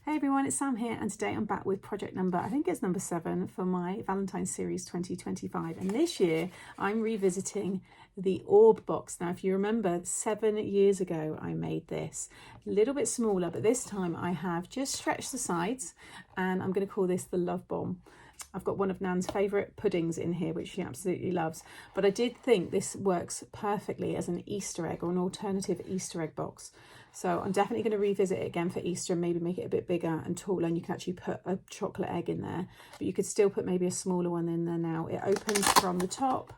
Hey everyone, it's Sam here, and today I'm back with project number, I think it's number 7 for my Valentine's Series 2025. And this year I'm revisiting the orb box. Now, if you remember, 7 years ago I made this a little bit smaller, but this time I have just stretched the sides, and I'm going to call this the Love Bomb. I've got one of Nan's favourite puddings in here, which she absolutely loves. But I did think this works perfectly as an Easter egg or an alternative Easter egg box. So I'm definitely going to revisit it again for Easter and maybe make it a bit bigger and taller. And you can actually put a chocolate egg in there. But you could still put maybe a smaller one in there now. It opens from the top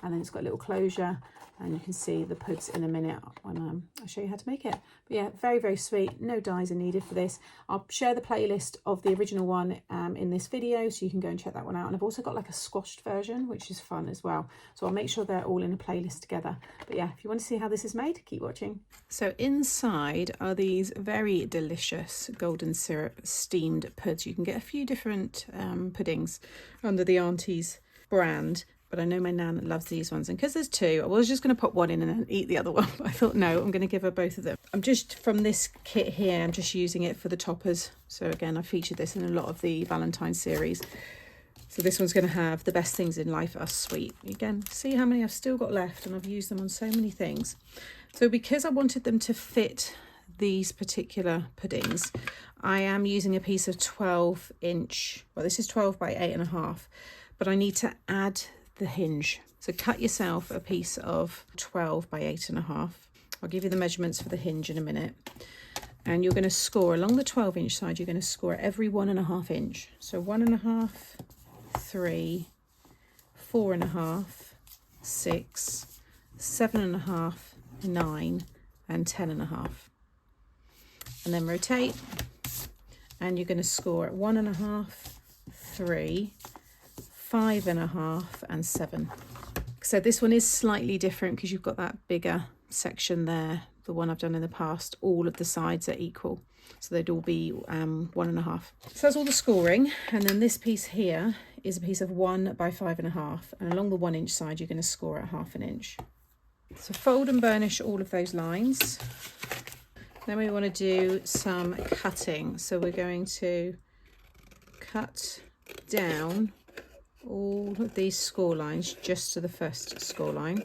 and then it's got a little closure. And you can see the puds in a minute when I'll show you how to make it. But yeah, very, very sweet. No dies are needed for this. I'll share the playlist of the original one in this video, so you can go and check that one out. And I've also got like a squashed version, which is fun as well. So I'll make sure they're all in a playlist together. But yeah, if you want to see how this is made, keep watching. So inside are these very delicious golden syrup steamed puds. You can get a few different puddings under the Auntie's brand. But I know my Nan loves these ones, and because there's 2, I was just going to put one in and then eat the other one, but I thought no, I'm going to give her both of them. I'm just, from this kit here, I'm just using it for the toppers. So again, I featured this in a lot of the Valentine's series. So this one's going to have the best things in life are sweet. Again, see how many I've still got left, and I've used them on so many things. So because I wanted them to fit these particular puddings, I am using a piece of 12-inch, well, this is 12 by 8.5, but I need to add the hinge. So cut yourself a piece of 12 by 8.5. I'll give you the measurements for the hinge in a minute. And you're going to score along the 12-inch side, you're going to score every 1.5 inch. So 1.5, 3, 4.5, 6, 7.5, 9, and 10.5. And then rotate. And you're going to score at 1.5, 3, 5.5, and 7. So this one is slightly different because you've got that bigger section there. The one I've done in the past, all of the sides are equal, so they'd all be 1.5. So that's all the scoring. And then this piece here is a piece of 1 by 5.5, and along the 1-inch side you're going to score at 1/2 inch. So fold and burnish all of those lines. Then we want to do some cutting. So we're going to cut down all of these score lines just to the first score line.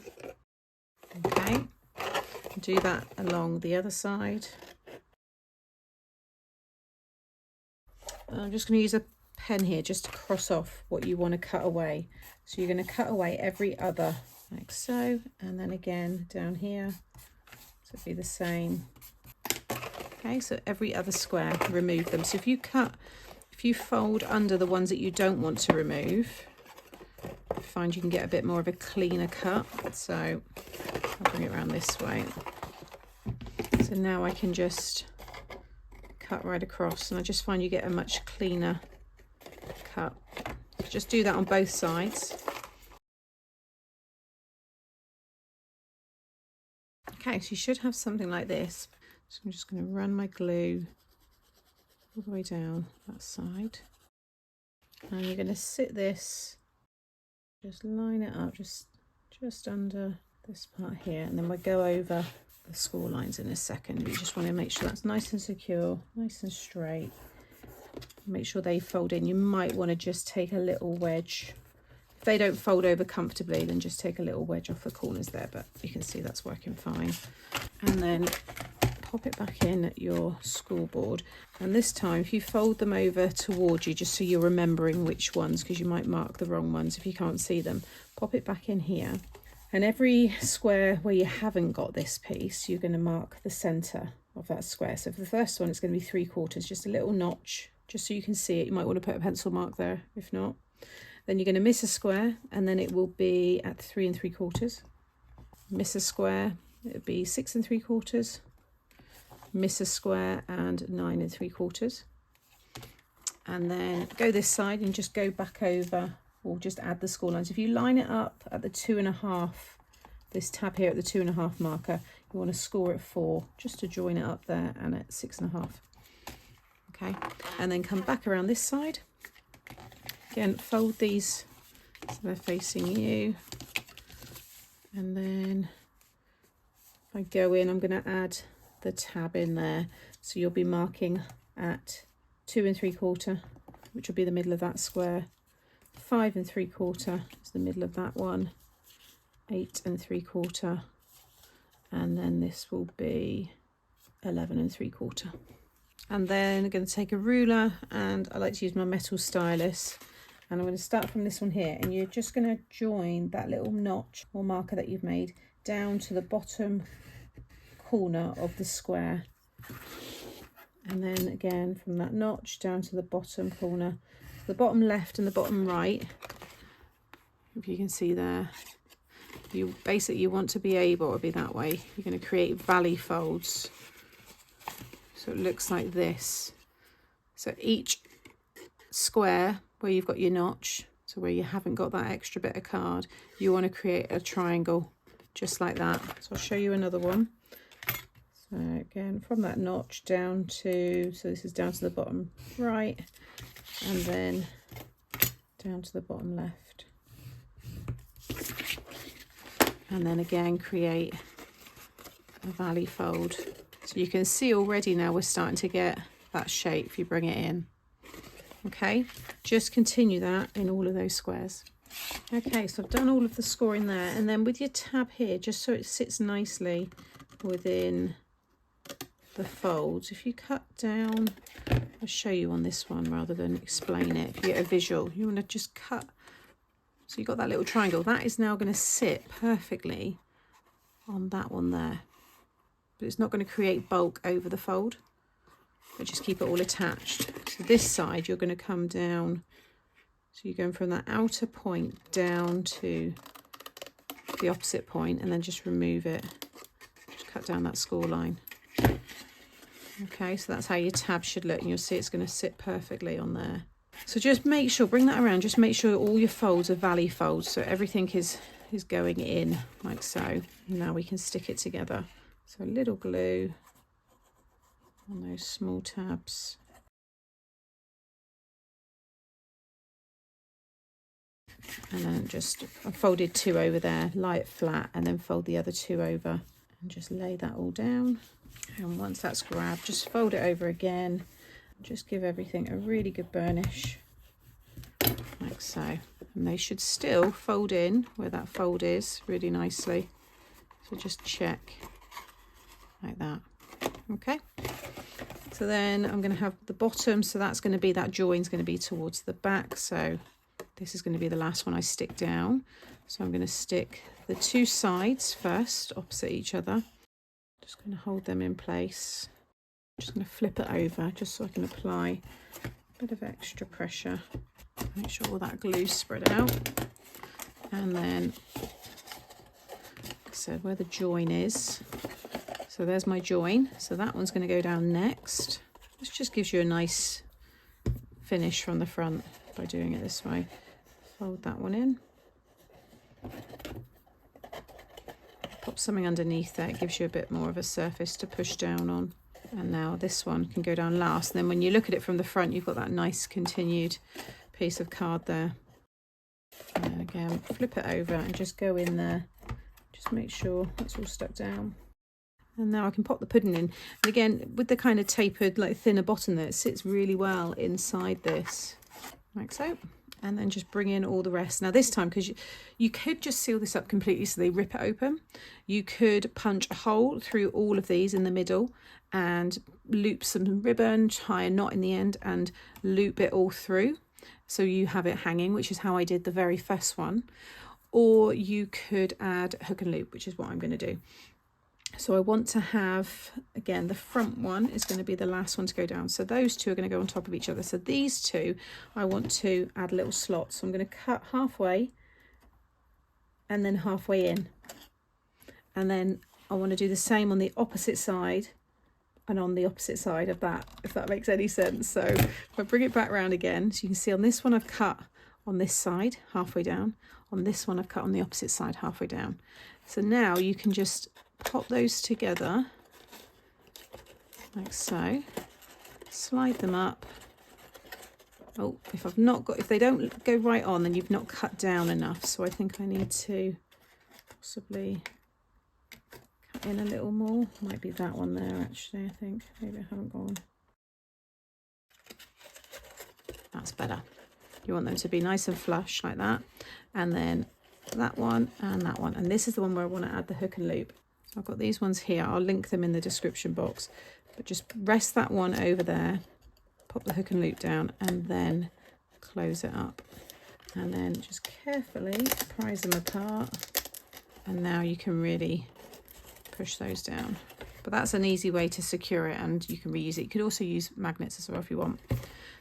Okay, do that along the other side. I'm just going to use a pen here just to cross off what you want to cut away. So you're going to cut away every other, like so, and then again down here, so it'll be the same. Okay, so every other square, remove them. So if you fold under the ones that you don't want to remove, find you can get a bit more of a cleaner cut. So I'll bring it around this way. So now I can just cut right across, and I just find you get a much cleaner cut. Just do that on both sides. Okay, so you should have something like this. So I'm just going to run my glue all the way down that side, and you're going to sit this, just line it up just under this part here, and then we'll go over the score lines in a second. You just want to make sure that's nice and secure, nice and straight. Make sure they fold in. You might want to just take a little wedge. If they don't fold over comfortably, then just take a little wedge off the corners there, but you can see that's working fine. And then pop it back in at your scoreboard, and this time if you fold them over towards you, just so you're remembering which ones, because you might mark the wrong ones if you can't see them, pop it back in here, and every square where you haven't got this piece, you're going to mark the center of that square. So for the first one, it's going to be 3/4, just a little notch, just so you can see it. You might want to put a pencil mark there if not. Then you're going to miss a square, and then it will be at 3 3/4. Miss a square, it would be 6 3/4. Miss a square, and 9 3/4. And then go this side and just go back over, or just add the score lines. If you line it up at the 2.5, this tab here at the 2.5 marker, you want to score at 4 just to join it up there, and at 6.5. Okay, and then come back around this side. Again, fold these so they're facing you, and then if I go in, I'm going to add the tab in there, so you'll be marking at 2 3/4, which will be the middle of that square. 5 3/4 is the middle of that one. 8 3/4, and then this will be 11 3/4. And then I'm going to take a ruler, and I like to use my metal stylus, and I'm going to start from this one here, and you're just going to join that little notch or marker that you've made down to the bottom corner of the square, and then again from that notch down to the bottom corner, the bottom left and the bottom right. If you can see there, you basically want to be able to be that way. You're going to create valley folds, so it looks like this. So each square where you've got your notch, so where you haven't got that extra bit of card, you want to create a triangle just like that. So I'll show you another one. So again, from that notch down to, so this is down to the bottom right, and then down to the bottom left, and then again create a valley fold. So you can see already now we're starting to get that shape if you bring it in. Okay, just continue that in all of those squares. Okay, so I've done all of the scoring there, and then with your tab here, just so it sits nicely within the folds, if you cut down, I'll show you on this one rather than explain it. If you get a visual, you want to just cut, so you've got that little triangle that is now going to sit perfectly on that one there, but it's not going to create bulk over the fold, but just keep it all attached. So this side you're going to come down, so you're going from that outer point down to the opposite point, and then just remove it, just cut down that score line. Okay, so that's how your tab should look, and you'll see it's going to sit perfectly on there. So just make sure, bring that around, just make sure all your folds are valley folds, so everything is going in like so. Now we can stick it together. So a little glue on those small tabs. And then just, I folded 2 over there, lie it flat, and then fold the other 2 over, and just lay that all down. And once that's grabbed, just fold it over again. Just give everything a really good burnish, like so. And they should still fold in where that fold is really nicely. So just check like that. Okay. So then I'm going to have the bottom, so that's going to be, that join's going to be towards the back. So this is going to be the last one I stick down. So I'm going to stick the 2 sides first, opposite each other. Just going to hold them in place. Just going to flip it over just so I can apply a bit of extra pressure. Make sure all that glue's spread out. And then, like I said, where the join is. So there's my join. So that one's going to go down next. This just gives you a nice finish from the front by doing it this way. Fold that one in. Pop something underneath there, it gives you a bit more of a surface to push down on. And now this one can go down last. And then when you look at it from the front, you've got that nice continued piece of card there. And then again, flip it over and just go in there. Just make sure it's all stuck down. And now I can pop the pudding in. And again, with the kind of tapered, like thinner bottom there, it sits really well inside this, like so. And then just bring in all the rest. Now this time, because you could just seal this up completely so they rip it open. You could punch a hole through all of these in the middle and loop some ribbon, tie a knot in the end and loop it all through. So you have it hanging, which is how I did the very first one. Or you could add hook and loop, which is what I'm going to do. So I want to have, again, the front one is going to be the last one to go down. So those 2 are going to go on top of each other. So these 2, I want to add little slots. So I'm going to cut halfway and then halfway in. And then I want to do the same on the opposite side and on the opposite side of that, if that makes any sense. So if I bring it back around again, so you can see on this one I've cut on this side halfway down. On this one I've cut on the opposite side halfway down. So now you can just pop those together like so, slide them up. Oh, if they don't go right on, then you've not cut down enough. So I think I need to possibly cut in a little more. Might be that one there actually, I think. Maybe I haven't gone. That's better. You want them to be nice and flush like that. And then that one and that one. And this is the one where I want to add the hook and loop. So I've got these ones here. I'll link them in the description box. But just rest that one over there, pop the hook and loop down, and then close it up. And then just carefully prise them apart. And now you can really push those down. But that's an easy way to secure it, and you can reuse it. You could also use magnets as well if you want.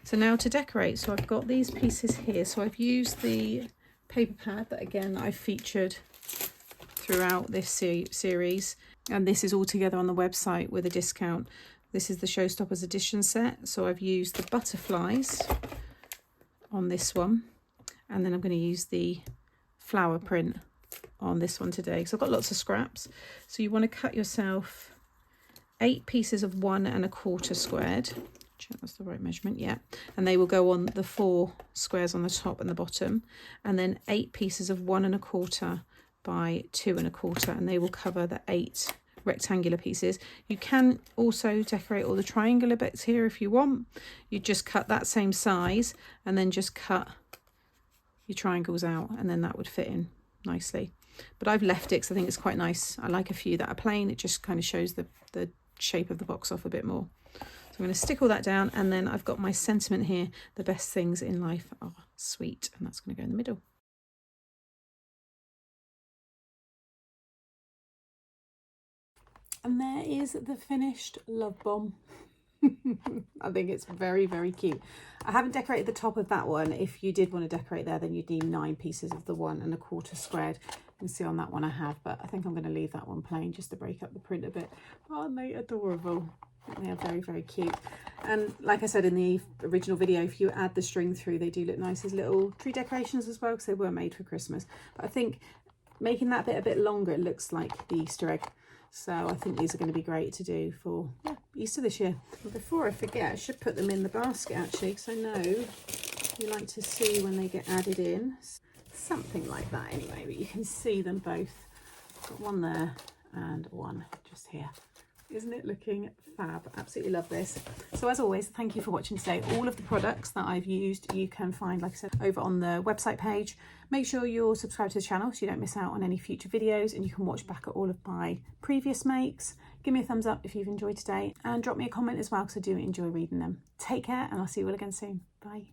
So now to decorate, so I've got these pieces here. So I've used the paper pad that again I featured throughout this series, and this is all together on the website with a discount. This is the Showstoppers edition set. So I've used the butterflies on this one, and then I'm going to use the flower print on this one today. So I've got lots of scraps. So you want to cut yourself 8 pieces of 1 1/4 squared. Check that's the right measurement, yeah. And they will go on the 4 squares on the top and the bottom. And then 8 pieces of 1 1/4 by 2 1/4, and they will cover the 8 rectangular pieces. You can also decorate all the triangular bits here if you want. You just cut that same size and then just cut your triangles out, and then that would fit in nicely. But I've left it because I think it's quite nice. I like a few that are plain. It just kind of shows the shape of the box off a bit more. So I'm going to stick all that down, and then I've got my sentiment here: the best things in life are sweet, and that's going to go in the middle. And there is the finished love bomb. I think it's very, very cute. I haven't decorated the top of that one. If you did want to decorate there, then you'd need 9 pieces of the 1 1/4 squared. You can see on that one I have, but I think I'm going to leave that one plain just to break up the print a bit. Aren't they adorable? They are very, very cute. And like I said in the original video, if you add the string through, they do look nice as little tree decorations as well, because they were made for Christmas. But I think making that bit a bit longer, it looks like the Easter egg. So I think these are going to be great to do for Easter this year. But before I forget, I should put them in the basket actually, because I know you like to see when they get added in. Something like that anyway, but you can see them both. Got one there and one just here. Isn't it looking fab? Absolutely love this. So as always, thank you for watching today. All of the products that I've used you can find, like I said, over on the website page. Make sure you're subscribed to the channel so you don't miss out on any future videos, and you can watch back at all of my previous makes. Give me a thumbs up if you've enjoyed today, and drop me a comment as well, because I do enjoy reading them. Take care, and I'll see you all again soon. Bye.